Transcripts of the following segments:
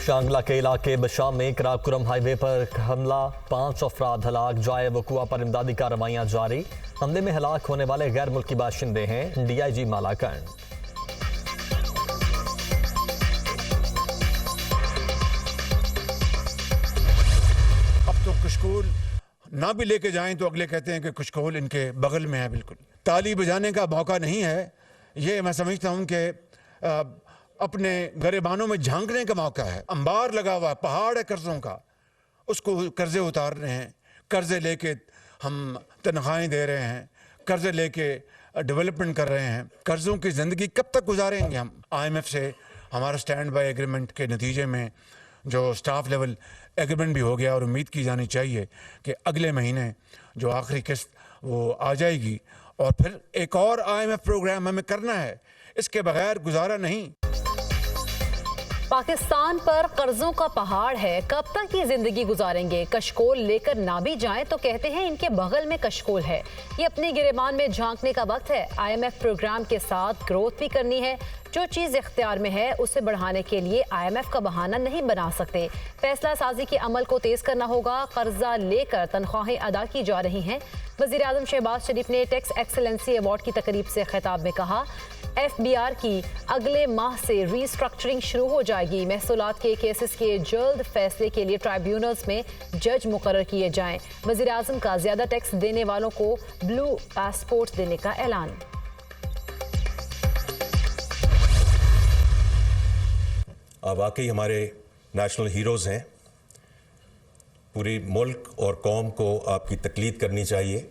शांगला के इलाके बशाम में कराकुरम हाईवे पर हमला, 5 अफराद हलाक, जाए वकुआ पर इमदादी कार्रवाइयां जारी। हमले में हलाक होने वाले गैर मुल्की बाशिंदे हैं। DIG मालाकंड। अब तो कशकोल ना भी लेके जाएं तो अगले कहते हैं कि कशकोल इनके बगल में है। बिल्कुल ताली बजाने का मौका नहीं है ये। मैं समझता हूं कि अपने गरेबानों में झांकने का मौका है। अंबार लगा हुआ पहाड़ है कर्जों का, उसको कर्जे उतार रहे हैं। कर्जे लेके हम तनख्वाहें दे रहे हैं, कर्जे लेके डेवलपमेंट कर रहे हैं। कर्जों की ज़िंदगी कब तक गुजारेंगे हम? IMF से हमारा स्टैंड बाय एग्रीमेंट के नतीजे में जो स्टाफ लेवल एग्रीमेंट भी हो गया और उम्मीद की जानी चाहिए कि अगले महीने जो आखिरी किस्त वो आ जाएगी और फिर एक और IMF प्रोग्राम हमें करना है। इसके बगैर गुजारा नहीं। पाकिस्तान पर कर्जों का पहाड़ है, कब तक ये जिंदगी गुजारेंगे? कशकोल लेकर ना भी जाएं तो कहते हैं इनके बगल में कशकोल है। ये अपनी गिरेबान में झांकने का वक्त है। IMF प्रोग्राम के साथ ग्रोथ भी करनी है। जो चीज़ इख्तियार में है उसे बढ़ाने के लिए IMF का बहाना नहीं बना सकते। फैसला साजी के अमल को तेज करना होगा। कर्जा लेकर तनख्वाहें अदा की जा रही हैं। वज़ीर आज़म शहबाज शरीफ ने टैक्स एक्सीलेंसी अवार्ड की तकरीब से खिताब में कहा, FBR की अगले माह से रीस्ट्रक्चरिंग शुरू हो जाएगी। महसूलात के केसेस के जल्द फैसले के लिए ट्राइब्यूनल्स में जज मुकर्रर किए जाएं। वज़ीर आज़म का ज़्यादा टैक्स देने वालों को ब्लू पासपोर्ट देने का ऐलान। आप वाकई हमारे नेशनल हीरोज़ हैं। पूरी मुल्क और कौम को आपकी तकलीद करनी चाहिए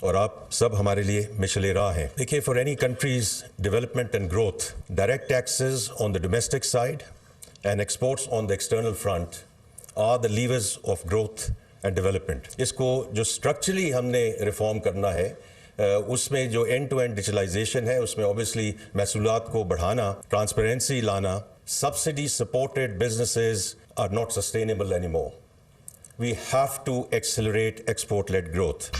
और आप सब हमारे लिए मिशले राह हैं। देखिए, for any country's development and growth, direct taxes on the domestic side and exports on the external front are the levers of growth and development. इसको जो स्ट्रक्चरली हमने रिफॉर्म करना है, उसमें जो एंड टू एंड डिजिटलाइजेशन है, उसमें obviously महसूलात को बढ़ाना, ट्रांसपेरेंसी लाना। Subsidy supported businesses are not sustainable anymore. We have to accelerate export led growth.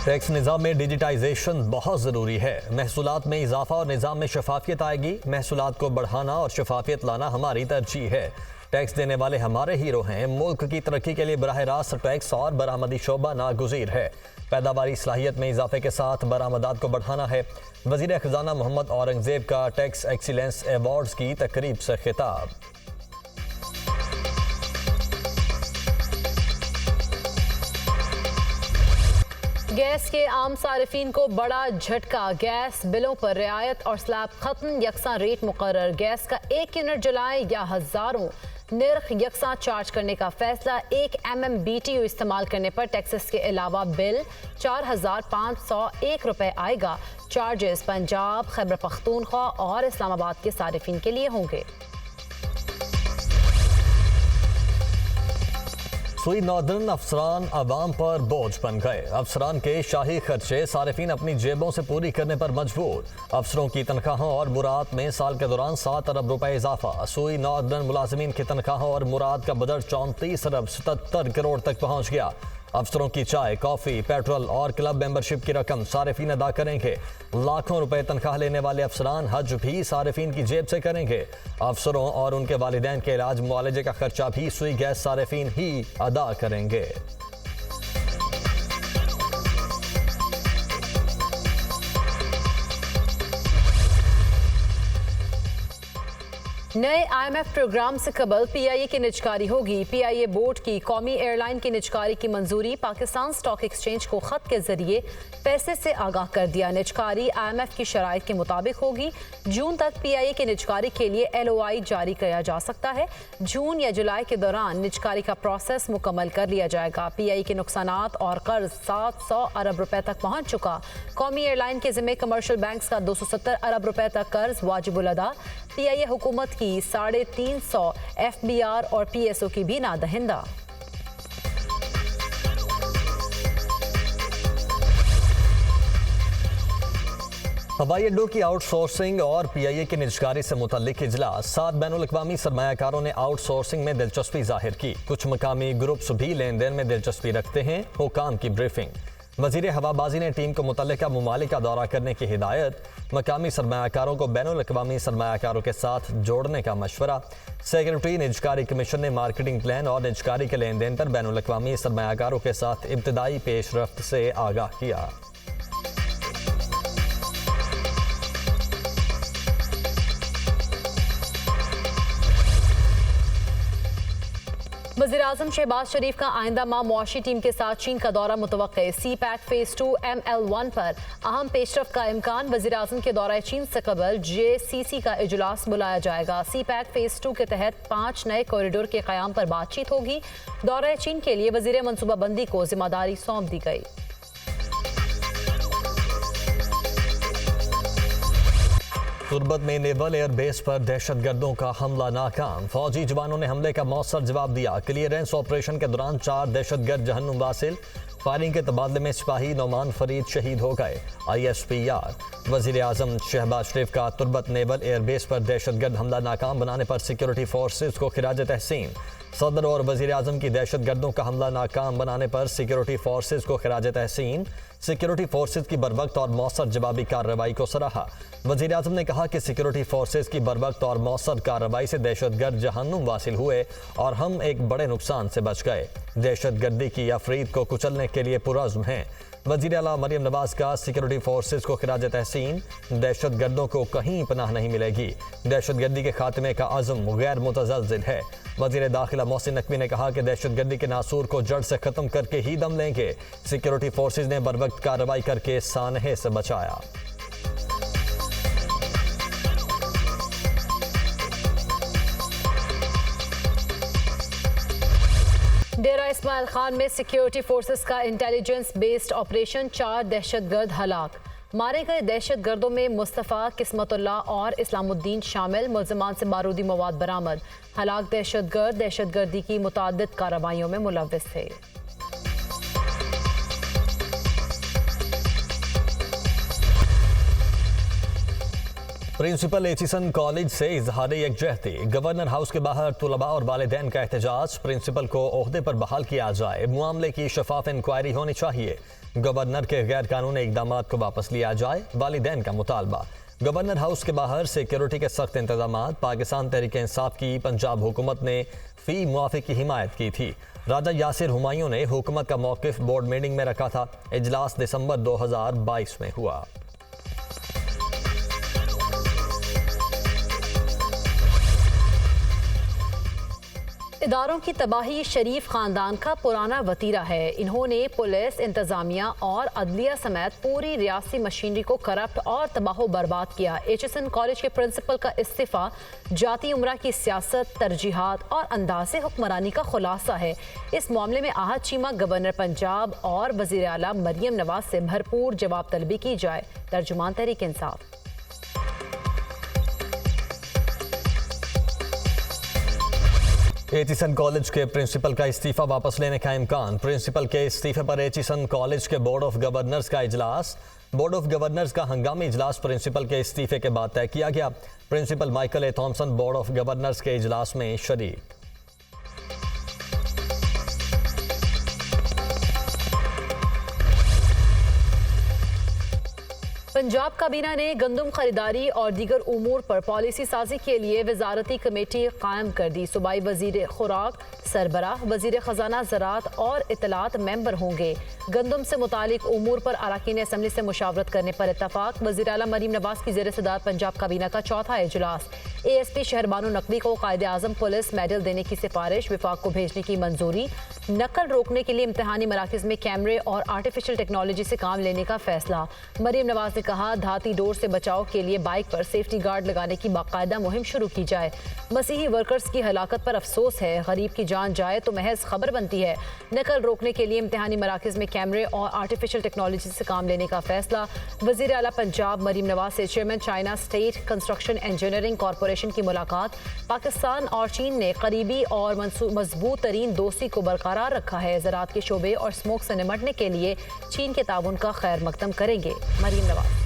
Tax निज़ाम में डिजिटाइजेशन बहुत ज़रूरी है। महसूलात में इजाफा और निज़ाम में शफाफियत आएगी। महसूलात को बढ़ाना और शफाफियत लाना हमारी तरजीह है। टैक्स देने वाले हमारे हीरो हैं। मुल्क की तरक्की के लिए बराह रास्त टैक्स और बरामदी शोबा नागुज़ीर है। पैदावारी सलाहियत में इजाफे के साथ बरामदात को बढ़ाना है। वज़ीर ख़जाना मोहम्मद औरंगज़ेब का टैक्स एक्सीलेंस अवार्ड्स की तकरीब से खिताब। गैस के आम सारिफीन को बड़ा झटका। गैस बिलों पर रियायत और स्लैब खत्म, यकसा रेट मुकर्रर। गैस का 1 यूनिट जलाएं या हज़ारों, निर्ख यकसा चार्ज करने का फैसला। 1 MMBTU इस्तेमाल करने पर टैक्सेस के अलावा बिल 4,501 रुपए आएगा। चार्जेस पंजाब, खैबर पख्तूनख्वा और इस्लामाबाद के सारिफीन के लिए होंगे। सुई नॉर्दर्न अफसरान अवाम पर बोझ बन गए। अफसरान के शाही खर्चे सारिफीन अपनी जेबों से पूरी करने पर मजबूर। अफसरों की तनख्वाहों और मुराद में साल के दौरान 7 अरब रुपए इजाफा। सुई नॉर्दर्न मुलाजिमीन की तनख्वाहों और मुराद का बजट 34 अरब 77 करोड़ तक पहुँच गया। अफसरों की चाय, कॉफ़ी, पेट्रोल और क्लब मेंबरशिप की रकम सारिफीन अदा करेंगे। लाखों रुपए तनख्वाह लेने वाले अफसरान हज भी सारिफीन की जेब से करेंगे। अफसरों और उनके वालिदैन के इलाज मुआलजे का खर्चा भी सुई गैस सारिफीन ही अदा करेंगे। नए IMF प्रोग्राम से कबल PIA की निजकारी होगी। PIA बोर्ड की कौमी एयरलाइन की निजकारी की मंजूरी। पाकिस्तान स्टॉक एक्सचेंज को खत के जरिए पैसे से आगाह कर दिया। निजकारी IMF की शराइत के मुताबिक होगी। जून तक PIA की निजकारी के लिए LOI जारी किया जा सकता है। जून या जुलाई के दौरान निजकारी का प्रोसेस मुकम्मल कर लिया जाएगा। PIA के नुकसानात और कर्ज 700 अरब रुपए तक पहुंच चुका। कौमी एयरलाइन के जिम्मे कमर्शियल बैंक्स का 270 अरब रुपए तक कर्ज वाजिबुल अदा। PIA हुकूमत की 350 FBR और PSO की भी नादहिंदा। हवाई अड्डों की आउटसोर्सिंग और PIA की निजकारी से मुतल्लिक इजलास। 7 बैनुल-अक़वामी सरमायाकारों ने आउटसोर्सिंग में दिलचस्पी जाहिर की। कुछ मकामी ग्रुप्स भी लेन देन में दिलचस्पी रखते हैं। हुकाम की ब्रीफिंग। वजीर हवाबाजी ने टीम को मुतल्लिका ममालिक का दौरा करने की हिदायत, मकामी सरमायाकारों को बैनुल अक़वामी सरमायाकारों के साथ जोड़ने का मशवरा। सेक्रेटरी निजकारी कमीशन ने मार्केटिंग प्लान और निजकारी के लेन देन पर बैनुल अक़वामी सरमायाकारों के साथ इब्तदाई पेशरफ्त से आगाह किया। वज़ीर-ए-आज़म शहबाज शरीफ का आइंदा माह मुआशी टीम के साथ चीन का दौरा मुतवक्के। CPEC फेज 2 ML1 पर अहम पेशरफ्त का इम्कान। वज़ीर-ए-आज़म के दौरा चीन से कबल JCC का इजलास बुलाया जाएगा। CPEC फेज 2 के तहत 5 नए कॉरिडोर के क़याम पर बातचीत होगी। दौरा चीन के लिए वज़ीर मनसूबाबंदी को जिम्मेदारी सौंप दी गई। तुर्बत में नेवल एयरबेस पर दहशतगर्दों का हमला नाकाम। फौजी जवानों ने हमले का मौसर जवाब दिया। क्लियरेंस ऑपरेशन के दौरान 4 दहशतगर्द जहन्नुम वासिल। फायरिंग के तबादले में सिपाही नौमान फरीद शहीद हो गए। ISPR। वज़ीर-ए-आज़म शहबाज शरीफ का तुर्बत नेवल एयरबेस पर दहशतगर्द हमला नाकाम बनाने पर सिक्योरिटी फोर्सेज को खिराज तहसीन। सदर और वज़ीर-ए-आज़म की दहशतगर्दों का हमला नाकाम बनाने पर सिक्योरिटी फोर्सेज को खिराज तहसीन। सिक्योरिटी फोर्सेज की बरवक्त और मौसर जवाबी कार्रवाई को सराहा। वज़ीर-ए-आज़म ने कहा कि सिक्योरिटी फोर्सेज की बरवक्त और मौसर कार्रवाई से दहशतगर्द जहन्नुम वासिल हुए और हम एक बड़े नुकसान से बच गए। दहशतगर्दी की अफरीद को कुचलने के लिए पुरज़्म हैं। वज़ीर आला मरियम नवाज का सिक्योरिटी फोर्सेज को खिराज तहसीन। दहशतगर्दों को कहीं पनाह नहीं मिलेगी। दहशतगर्दी के खात्मे का अज़्म गैर मुतज़लज़िल है। वज़ीर दाखिला मोहसिन नकवी ने कहा कि दहशतगर्दी के नासूर को जड़ से ख़त्म करके ही दम लेंगे। सिक्योरिटी फोर्सेज ने बरवक्त कार्रवाई करके सानहे से बचाया। डेरा इस्माइल खान में सिक्योरिटी फोर्सेस का इंटेलिजेंस बेस्ड ऑपरेशन। 4 दहशतगर्द हलाक। मारे गए दहशतगर्दों में मुस्तफ़ा, किस्मतुल्लाह और इस्लामुद्दीन शामिल। मुल्ज़िमान से बारूदी मवाद बरामद। हलाक दहशतगर्द दहशतगर्दी की मुताद्दिद कार्रवाइयों में मुलव्विस थे। प्रिंसिपल एचिसन कॉलेज से इजहार यकजहती। गवर्नर हाउस के बाहर तुलबा और वालिदैन का एहतजाज। प्रिंसिपल को ओहदे पर बहाल किया जाए। मामले की शफाफ इंक्वायरी होनी चाहिए। गवर्नर के गैर कानूनी इकदाम को वापस लिया जाए। वालिदैन का मुतालबा। गवर्नर हाउस के बाहर सिक्योरिटी के सख्त इंतजाम। पाकिस्तान तहरीक इंसाफ की पंजाब हुकूमत ने फी मुआफ़ी की हिमायत की थी। राजा यासिर हुमायूं ने हुकूमत का मौक़िफ़ बोर्ड मीटिंग में रखा था। इजलास दिसंबर 2022 में हुआ। इदारों की तबाही शरीफ खानदान का पुराना वतीरा है। इन्होंने पुलिस, इंतजामिया और अदलिया समेत पूरी रियासी मशीनरी को करप्ट और तबाह बर्बाद किया। एचिसन कॉलेज के प्रिंसिपल का इस्तीफा जाती उम्रा की सियासत, तरजीहात और अंदाज़ हुक्मरानी का खुलासा है। इस मामले में आहत चीमा गवर्नर पंजाब और वज़ीर आला मरियम नवाज से भरपूर जवाब तलबी की जाए। तर्जुमान तहरीक इंसाफ। एचिसन कॉलेज के प्रिंसिपल का इस्तीफा वापस लेने का इम्कान। प्रिंसिपल के इस्तीफे पर एचिसन कॉलेज के बोर्ड ऑफ गवर्नर्स का इजलास। बोर्ड ऑफ गवर्नर्स का हंगामी इजलास प्रिंसिपल के इस्तीफे के बाद तय किया गया। Principal Michael A Thomson board of governors के इजलास में शरीक। पंजाब काबीना ने गंदम खरीदारी और दीगर उमूर पर पॉलिसी साजी के लिए वजारती कमेटी कायम कर दी। सूबाई वजीर खुराक, सरबराह, वजीर खजाना, ज़राअत और इतलात मेंबर होंगे। गंदम से मुतालिक उमूर पर अरकान असम्बली से मुशावरत करने पर इत्तफाक। वज़ीर आला मरीम नवाज की ज़ेर सदारत पंजाब काबीना का चौथा इजलास। ASP शहरबानो नकवी को कायदे आज़म पुलिस मेडल देने की सिफारिश। विफाक को भेजने की मंजूरी। नकल रोकने के लिए इम्तहानी मराकज़ में कैमरे और आर्टिफिशियल टेक्नोलॉजी से काम लेने का फैसला। मरीम नवाज ने कहा, धाती डोर से बचाव के लिए बाइक पर सेफ्टी गार्ड लगाने की बाकायदा मुहिम शुरू की जाए। मसीही वर्कर्स की हलाकत पर अफसोस है। गरीब की जान जाए तो महज खबर बनती है। नकल रोकने के लिए इम्तहानी मराकज़ में कैमरे और आर्टिफिशियल टेक्नोलॉजी से काम लेने का फैसला। वज़ीर आला पंजाब मरीम नवाज से chairman China state construction engineering corporation की मुलाकात। पाकिस्तान और चीन ने करीबी और मजबूत तरीन दोस्ती को बरकरार रखा है। ज़राअत के शोबे और स्मोक से निमटने के लिए चीन के ताउन का खैर मकदम करेंगे मरीम नवाज।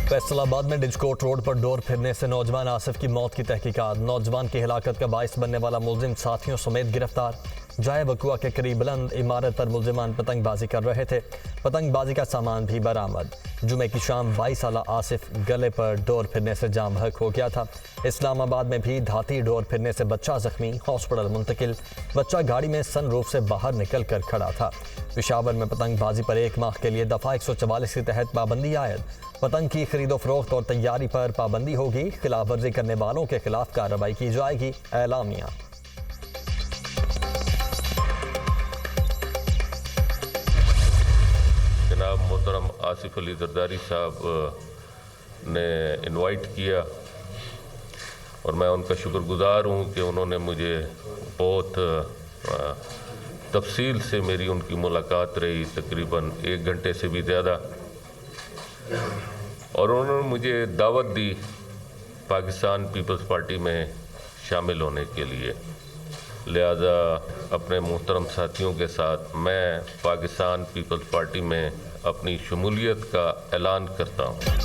फैसलाबाद में डिजकोट रोड पर डोर फिरने से नौजवान आसिफ की मौत की तहकीकात। नौजवान की हिलाकत का बाइस बनने वाला मुलजिम साथियों समेत गिरफ्तार। जाए वकुआ के करीब बुलंद इमारत पर मुलजिमान पतंगबाजी कर रहे थे। पतंगबाजी का सामान भी बरामद। जुमे की शाम 22 साला आसिफ गले पर डोर फिरने से जाम हक हो गया था। इस्लामाबाद में भी धाती डोर फिरने से बच्चा जख्मी, हॉस्पिटल मुंतकिल। बच्चा गाड़ी में सनरूफ से बाहर निकल कर खड़ा था। पेशावर में पतंगबाजी पर 1 माह के लिए दफ़ा 144 के तहत पाबंदी आयद। पतंग की खरीदो फरोख्त और तैयारी पर पाबंदी होगी। खिलाफ वर्जी करने वालों के खिलाफ कार्रवाई की जाएगी। एलामिया। जनाब मोहतरम आसिफ अली जरदारी साहब ने इनवाइट किया और मैं उनका शुक्रगुजार हूँ कि उन्होंने मुझे बहुत तफसील से मेरी उनकी मुलाकात रही, तकरीबन 1 घंटे से भी ज़्यादा, और उन्होंने मुझे दावत दी पाकिस्तान पीपल्स पार्टी में शामिल होने के लिए। लिहाजा अपने मोहतरम साथियों के साथ मैं पाकिस्तान पीपल्स पार्टी में अपनी शमूलियत का ऐलान करता हूँ।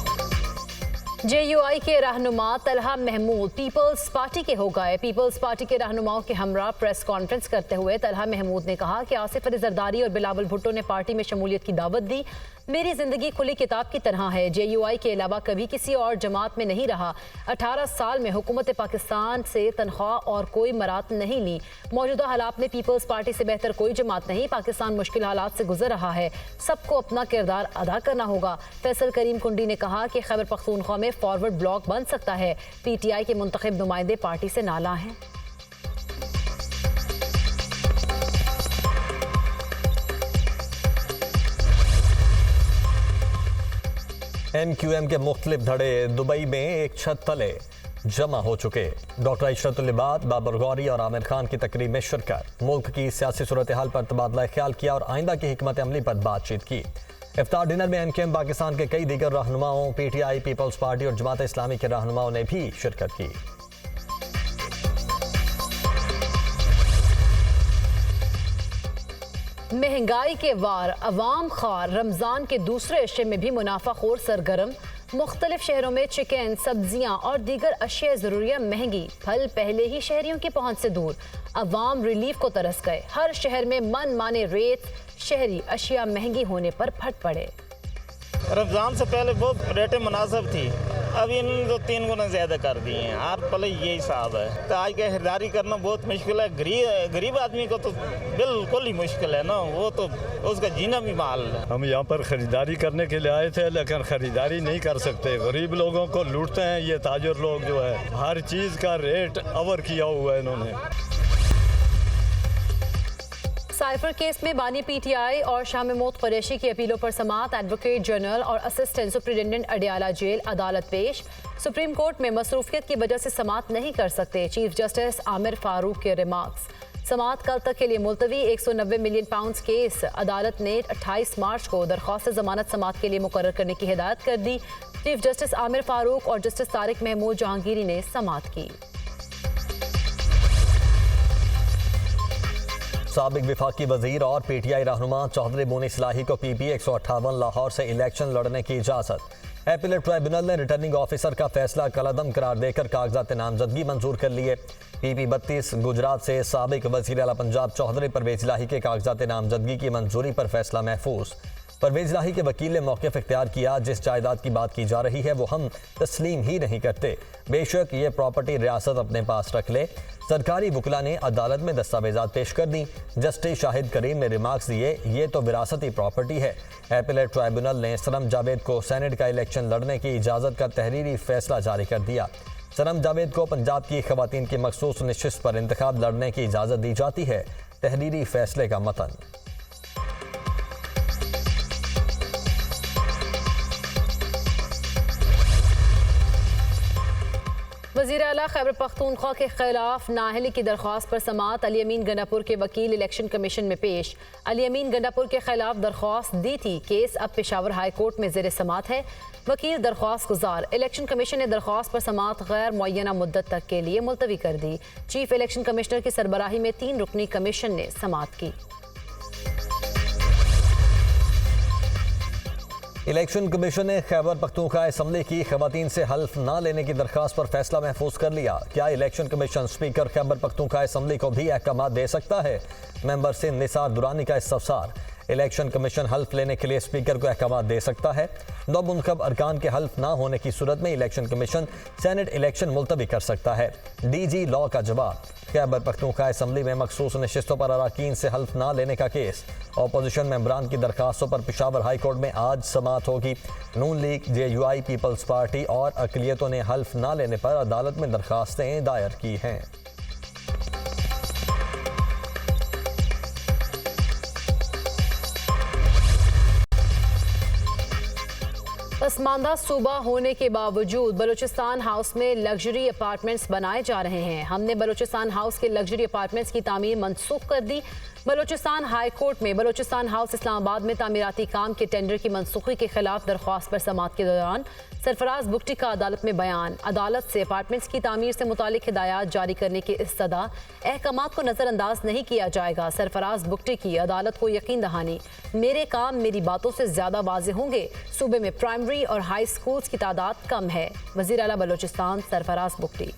JUI के रहनुमा तलहा महमूद पीपल्स पार्टी के हो गए। पीपल्स पार्टी के रहनुमाओं के हमरा प्रेस कॉन्फ्रेंस करते हुए तलहा महमूद ने कहा कि आसिफ अली जरदारी और बिलावल भुट्टो ने पार्टी में शमूलियत की दावत दी। मेरी जिंदगी खुली किताब की तरह है। JUI के अलावा कभी किसी और जमात में नहीं रहा। 18 साल में हुकूमत पाकिस्तान से तनख्वाह और कोई मरात नहीं ली। मौजूदा हालात में पीपल्स पार्टी से बेहतर कोई जमात नहीं। पाकिस्तान मुश्किल हालात से गुजर रहा है, सबको अपना किरदार अदा करना होगा। फैसल करीम कुंडी ने कहा कि खैबर पख्तूनख्वा में फॉरवर्ड ब्लॉक बन सकता है। PTI के मुंतखब नुमाइंदे पार्टी से नाला हैं। MQM के मुख्तलिफ धड़े दुबई में एक छत तले जमा हो चुके। डॉक्टर इशरतुल इबाद, बाबर गौरी और आमिर खान की तकरीब में शिरकत। मुल्क की सियासी सूरत हाल पर तबादला ख्याल किया और आइंदा की हिकमत अमली पर बातचीत की। इफ्तार डिनर में MQM पाकिस्तान के कई दीगर रहनुमाओं, PTI, पीपल्स पार्टी और जमात इस्लामी के रहनुमाओं ने भी शिरकत की। महंगाई के वार, अवाम खार, रमजान के दूसरे अशे में भी मुनाफाखोर सरगर्म। मुख्तलिफ शहरों में चिकन, सब्जियां और दीगर अशिया ज़रूरिया महंगी। फल पहले ही शहरियों की पहुंच से दूर। अवाम रिलीफ को तरस गए। हर शहर में मन माने रेट, शहरी अशिया महंगी होने पर फट पड़े। रमज़ान से पहले बहुत रेटें मुनासिब थी, अब इन्होंने तो 3 गुना ज़्यादा कर दिए हैं। हर पल यही हिसाब है। तो आज का खरीदारी करना बहुत मुश्किल है। गरीब आदमी को तो बिल्कुल ही मुश्किल है ना, वो तो उसका जीना भी माल है। हम यहाँ पर ख़रीदारी करने के लिए आए थे, लेकिन ख़रीदारी नहीं कर सकते। गरीब लोगों को लूटते हैं ये ताजर लोग जो है। हर चीज़ का रेट अवर किया हुआ है इन्होंने। साइफर केस में बानी PTI और शाह महमूद कुरैशी की अपीलों पर समाअत। एडवोकेट जनरल और असिस्टेंट सुप्रिटेंडेंट अडियाला जेल अदालत पेश। सुप्रीम कोर्ट में मसरूफियत की वजह से समाअत नहीं कर सकते। चीफ जस्टिस आमिर फारूक के रिमार्क्स। समाअत कल तक के लिए मुलतवी। 190 मिलियन पाउंड केस अदालत ने 28 मार्च को दरख्वास्त जमानत समाअत के लिए मुकर्रर करने की हिदायत कर दी। चीफ जस्टिस आमिर फारूक और जस्टिस तारिक महमूद जहांगीरी ने समाअत की। साबिक विफाकी वजीर और PTI रहनुमा चौधरी बोनी सलाही को PP 158 लाहौर से इलेक्शन लड़ने की इजाज़त। एपीलेट ट्राइब्यूनल ने रिटर्निंग ऑफिसर का फैसला कलअदम करार देकर कागजात नामजदगी मंजूर कर लिए। PP 32 गुजरात से साबिक वजीर आला पंजाब चौधरी परवेज इलाही के कागजात नामजदगी की मंजूरी पर फैसला महफूज। परवेज इलाही के वकील ने मौक़िफ़ इख्तियार किया, जिस जायदाद की बात की जा रही है वो हम तस्लीम ही नहीं करते। बेशक ये प्रॉपर्टी रियासत अपने पास रख ले। सरकारी वकला ने अदालत में दस्तावेजात पेश कर दी। जस्टिस शाहिद करीम ने रिमार्क्स दिए, ये तो विरासती प्रॉपर्टी है। एपीलेट ट्राइब्यूनल ने सनम जावेद को सेनेट का इलेक्शन लड़ने की इजाज़त का तहरीरी फैसला जारी कर दिया। सनम जावेद को पंजाब की खवातीन की मखसूस नशिस्त पर इंतखाब लड़ने की इजाज़त दी जाती है। तहरीरी फैसले का मतन। वज़ीर आला खैबर पख्तूनख्वा के खिलाफ नाअहली की दरख्वास्त पर समाअत। अली अमीन गंडापुर के वकील इलेक्शन कमीशन में पेश। अली अमीन गंडापुर के खिलाफ दरख्वास्त दी थी। केस अब पेशावर हाई कोर्ट में ज़ेर समाअत है। वकील दरख्वास्त गुजार। इलेक्शन कमीशन ने दरख्वास्त पर समाअत गैर मुअय्यना मुद्दत तक के लिए मुलतवी कर दी। चीफ इलेक्शन कमिश्नर की सरबराही में 3 रुकनी कमीशन ने समाअत की। इलेक्शन कमीशन ने खैबर पख्तूनख्वा असम्बली की खवातीन से हल्फ न लेने की दरख्वास्त पर फैसला महफूज कर लिया। क्या election commission speaker Khyber Pakhtunkhwa assembly को भी अहकाम दे सकता है? मेंबर सिंध निसार दुरानी का इस्तफसार। इलेक्शन कमीशन हल्फ लेने के लिए स्पीकर को अहकाम दे सकता है। नौमुंतखब अरकान के हल्फ ना होने की सूरत में इलेक्शन कमीशन सेनेट इलेक्शन मुलतवी कर सकता है। डीजी लॉ का जवाब। खैबर पख्तूनख्वा असम्बली में मखसूस नशिस्तों पर अरकान से हल्फ ना लेने का केस। अपोजिशन मेंबरान की दरखास्तों पर पेशावर हाई कोर्ट में आज समाअत होगी। नून लीग, JUI, पीपल्स पार्टी और अकलियतों ने हल्फ ना लेने पर अदालत में दरखास्तें दायर की हैं। पसमानदा सूबा होने के बावजूद बलूचिस्तान हाउस में लग्जरी अपार्टमेंट्स बनाए जा रहे हैं। हमने बलूचिस्तान हाउस के लग्जरी अपार्टमेंट्स की तामीर मनसूख कर दी। बलूचिस्तान हाई कोर्ट में बलूचिस्तान हाउस इस्लामाबाद में तामीराती काम के टेंडर की मनसूखी के खिलाफ दरख्वास्त पर समाअत के दौरान सरफराज बुगटी का अदालत में बयान। अदालत से अपार्टमेंट्स की तामीर से मुतालिक हिदायत जारी करने की इस्तदा। अहकामात को नज़रअंदाज नहीं किया जाएगा। सरफराज बुगटी की अदालत को यकीन दहानी। मेरे काम मेरी बातों से ज़्यादा वाज़ेह होंगे। सूबे में प्राइमरी और हाई स्कूल्स की तादाद कम है। वज़ीर आला बलूचिस्तान सरफराज बुगटी।